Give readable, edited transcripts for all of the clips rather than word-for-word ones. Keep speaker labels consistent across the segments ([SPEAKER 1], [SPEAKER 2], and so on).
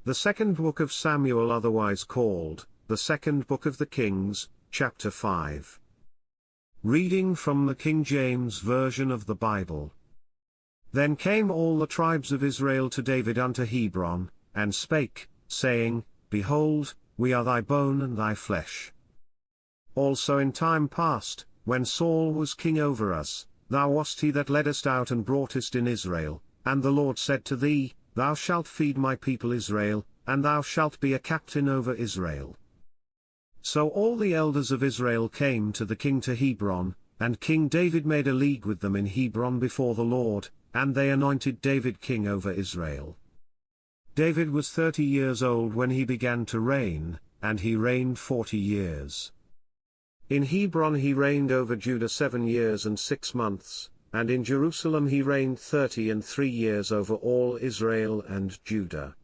[SPEAKER 1] The second book of Samuel, otherwise called, the second book of the Kings, chapter 5. Reading from the King James Version of the Bible. Then came all the tribes of Israel to David unto Hebron, and spake, saying, Behold, we are thy bone and thy flesh. Also in time past, when Saul was king over us, thou wast he that leddest out and broughtest in Israel, and the Lord said to thee, Thou shalt feed my people Israel, and thou shalt be a captain over Israel. So all the elders of Israel came to the king to Hebron, and King David made a league with them in Hebron before the Lord, and they anointed David king over Israel. David was 30 years old when he began to reign, and he reigned 40 years. In Hebron he reigned over Judah 7 years and 6 months, and in Jerusalem he reigned 33 years over all Israel and Judah.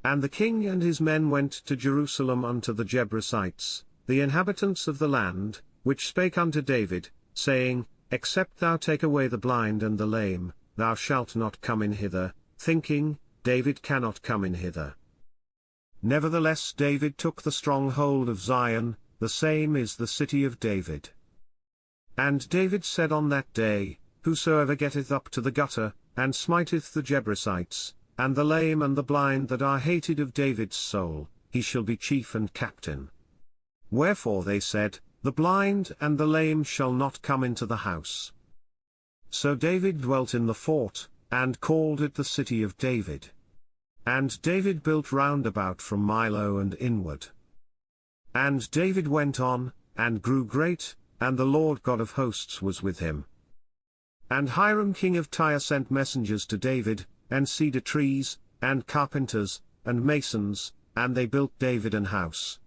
[SPEAKER 1] And the king and his men went to Jerusalem unto the Jebusites, the inhabitants of the land, which spake unto David, saying, Except thou take away the blind and the lame, thou shalt not come in hither, thinking, David cannot come in hither. Nevertheless David took the stronghold of Zion, the same is the city of David. And David said on that day, Whosoever getteth up to the gutter, and smiteth the Jebusites, and the lame and the blind that are hated of David's soul, he shall be chief and captain. Wherefore they said, The blind and the lame shall not come into the house. So David dwelt in the fort, and called it the city of David. And David built round about from Milo and inward. And David went on, and grew great, and the Lord God of hosts was with him. And Hiram king of Tyre sent messengers to David, and cedar trees, and carpenters, and masons, and they built David an house.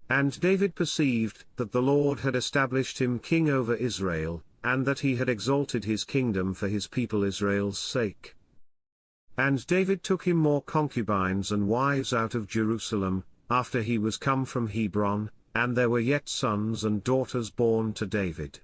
[SPEAKER 1] And David perceived that the Lord had established him king over Israel, and that he had exalted his kingdom for his people Israel's sake. And David took him more concubines and wives out of Jerusalem, after he was come from Hebron, and there were yet sons and daughters born to David.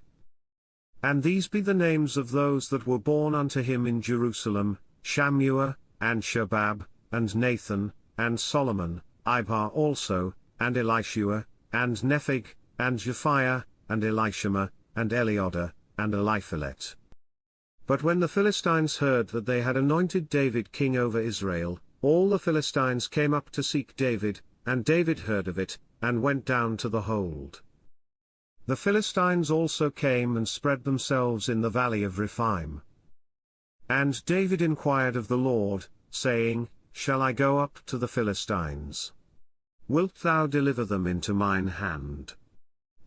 [SPEAKER 1] And these be the names of those that were born unto him in Jerusalem, Shammua, and Shobab, and Nathan, and Solomon, Ibhar also, and Elishua, and Nepheg, and Japhiah, and Elishama, and Elioda, and Eliphelet. But when the Philistines heard that they had anointed David king over Israel, all the Philistines came up to seek David, and David heard of it, and went down to the hold. The Philistines also came and spread themselves in the valley of Rephaim. And David inquired of the Lord, saying, Shall I go up to the Philistines? Wilt thou deliver them into mine hand?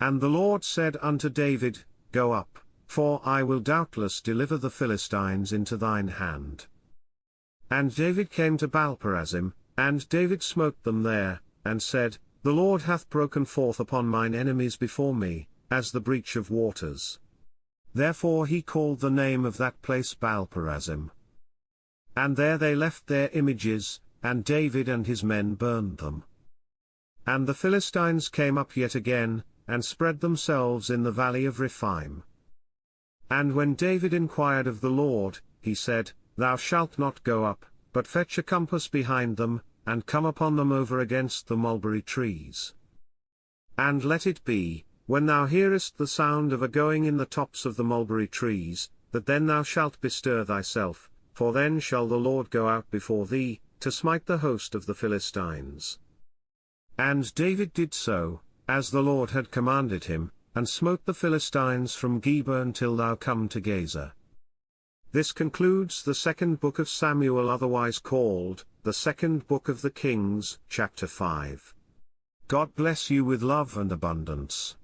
[SPEAKER 1] And the Lord said unto David, Go up, for I will doubtless deliver the Philistines into thine hand. And David came to Baalperazim, and David smote them there, and said, The Lord hath broken forth upon mine enemies before me, as the breach of waters. Therefore he called the name of that place Baalperazim. And there they left their images, and David and his men burned them. And the Philistines came up yet again, and spread themselves in the valley of Rephaim. And when David inquired of the Lord, he said, Thou shalt not go up, but fetch a compass behind them, and come upon them over against the mulberry trees. And let it be, when thou hearest the sound of a going in the tops of the mulberry trees, that then thou shalt bestir thyself, for then shall the Lord go out before thee, to smite the host of the Philistines. And David did so, as the Lord had commanded him, and smote the Philistines from Geba until thou come to Gaza. This concludes the second book of Samuel, otherwise called, the second book of the Kings, chapter 5. God bless you with love and abundance.